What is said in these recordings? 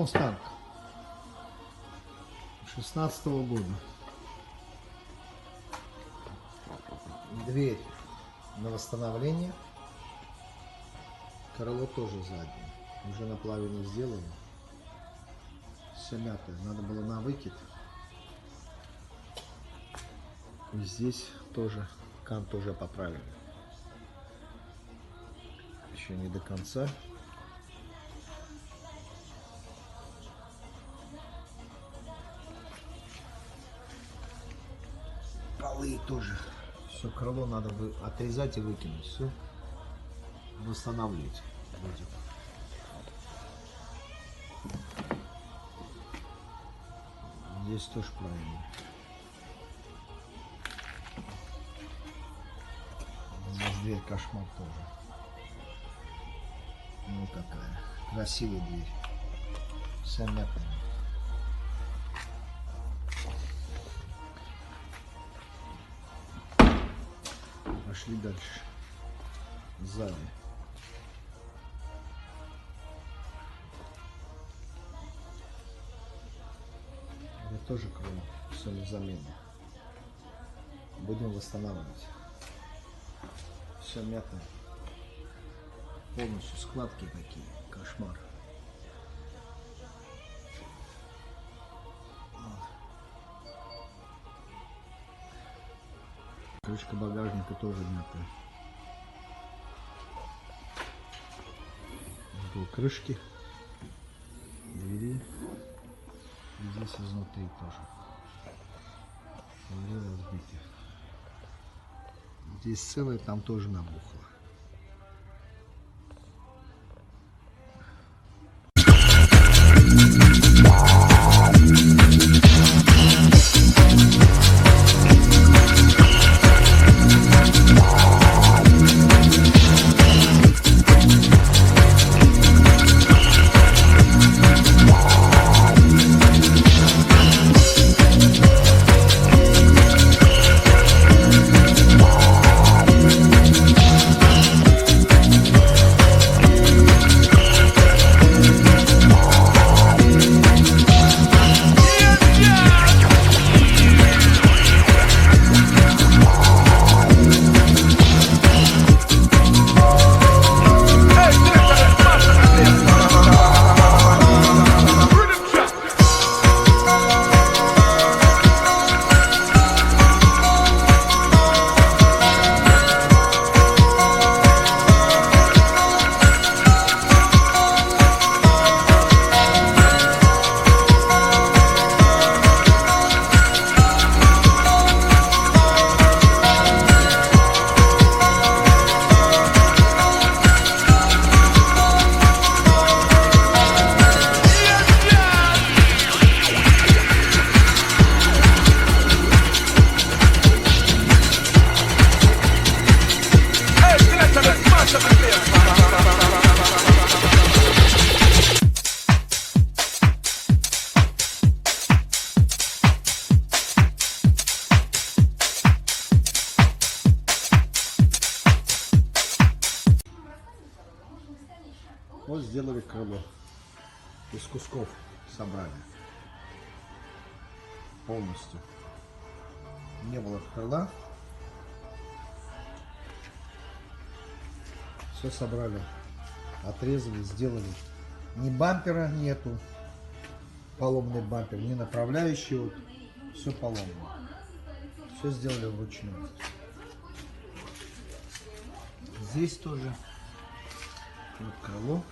Мустанг 16-го года. Дверь на восстановление. Крыло тоже заднее. Уже наполовину сделано. Все мятое. Надо было на выкид. И здесь тоже кант уже поправили. Еще не до конца. Полы тоже. Все крыло надо отрезать и выкинуть. Все восстанавливать будем. Здесь тоже правильно. Здесь дверь кошмар тоже. Ну какая красивая дверь. Вся мятая. Пошли дальше. Сзади. Это тоже крыло. Все на замену. Будем восстанавливать. Все мятое. Полностью складки такие. Кошмар. Крышка багажника тоже мятая. Тут крышки, двери. И здесь изнутри тоже. Двери разбиты. Здесь целое, там тоже набухло. Вот сделали крыло. Из кусков собрали. Полностью. Не было крыла. Все собрали. Отрезали, сделали. Ни бампера нету. Поломный бампер, ни направляющего. Все поломано. Все сделали вручную. Здесь тоже. Вот крыло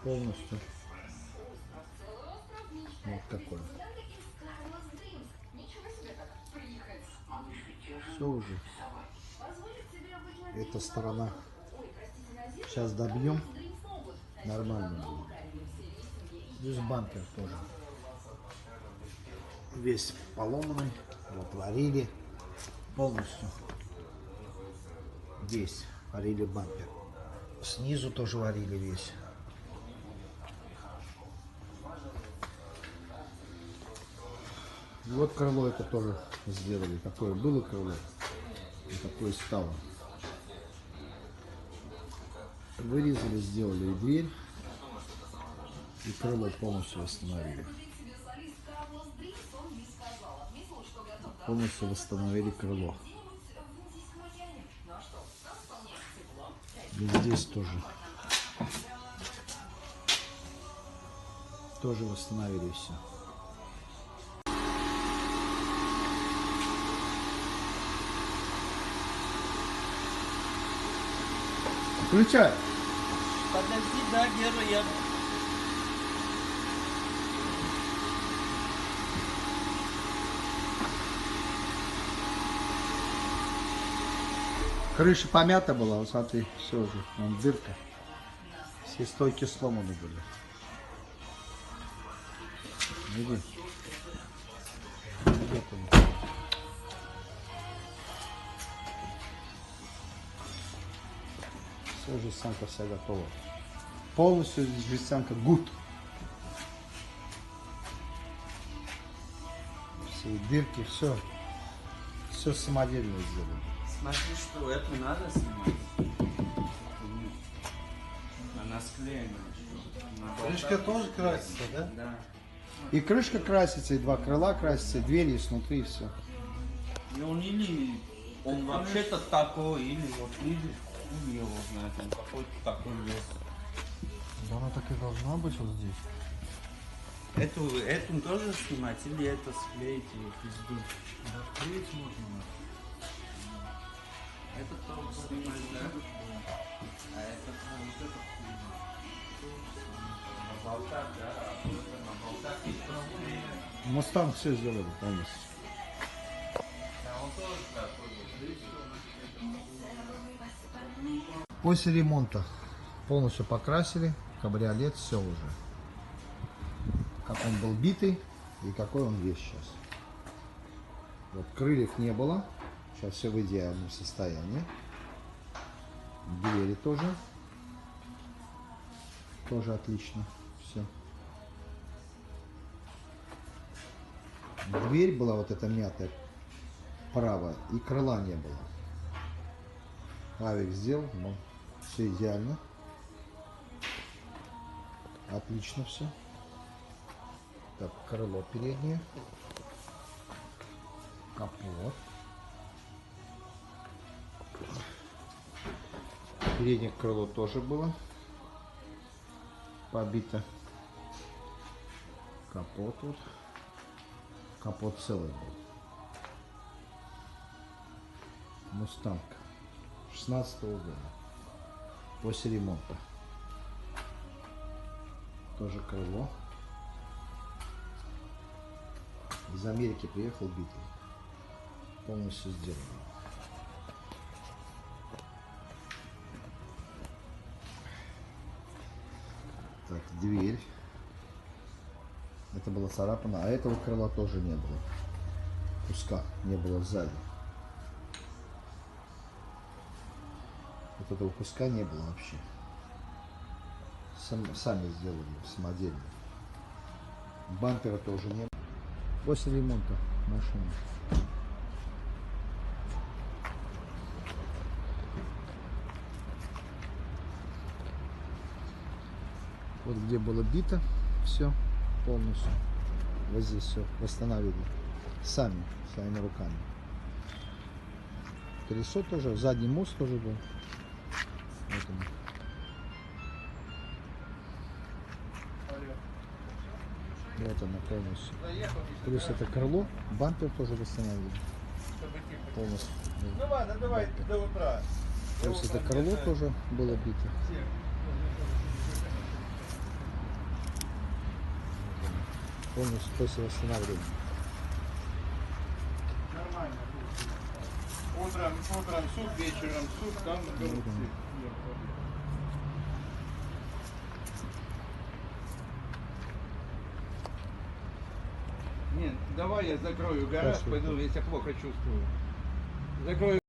полностью. Вот такое. Все уже. Эта сторона. Сейчас добьем. Нормально будет. Здесь бампер тоже. Весь поломанный. Вот варили. Полностью. Здесь варили бампер. Снизу тоже варили весь. И вот крыло это тоже сделали. Такое было крыло. И такое стало. Вырезали, сделали и дверь. И крыло полностью восстановили. Полностью восстановили крыло. И здесь тоже. Тоже восстановили все. Включай. Подожди, да, держу я. Крыша помята была, вот смотри, все уже, вон дырка. Все стойки сломаны были. Види. Вот он. Все, жестянка вся готова. Полностью жестянка гуд. Все дырки, все. Все самодельно сделано. Смотри, что это надо снимать. Она склеена еще. Крышка тоже красится, да? Да. И крышка красится, и два крыла красятся, и двери снутри, и все. И он или он вообще-то такой, или вот видишь, хуй его знает, он какой-то такой лес. Да она так и должна быть вот здесь. Эту тоже снимать, или это склеить и пизду? Да, клеить можно. Это тоже снимать, да? А это вот это хуйня. На болтах, да, а вот это на болтах и склеено. Мустанг все сделали полностью. А он тоже такой вот, видишь? После ремонта полностью покрасили кабриолет, все уже. Как он был битый и какой он весь сейчас. Вот крыльев не было. Сейчас все в идеальном состоянии. Двери тоже. Тоже отлично. Все. Дверь была вот эта мятая правая, и крыла не было. Авик сделал, но все идеально. Отлично все. Так, крыло переднее. Капот. Переднее крыло тоже было побито. Капот вот. Капот целый был. Мустанг 16-го года. После ремонта. Тоже крыло. Из Америки приехал битый. Полностью сделано. Так, дверь. Это было царапано, а этого крыла тоже не было. Куска не было сзади. Вот этого куска не было вообще. Сами сделали самодельно. Бампера тоже не было. После ремонта машины. Вот где было бито, все полностью. Вот здесь все восстановили. Своими руками. Колесо тоже, задний мост тоже был. Вот он. Вот она полностью. Плюс это крыло, бампер тоже восстановили. Полностью. Ну ладно, давай до утра. Плюс это крыло тоже было бито. Полностью после восстановления. Нормально. Утром суп, вечером суп, там голубцы. Нет, давай я закрою гараж, Хорошо. пойду, если плохо чувствую. Закрою.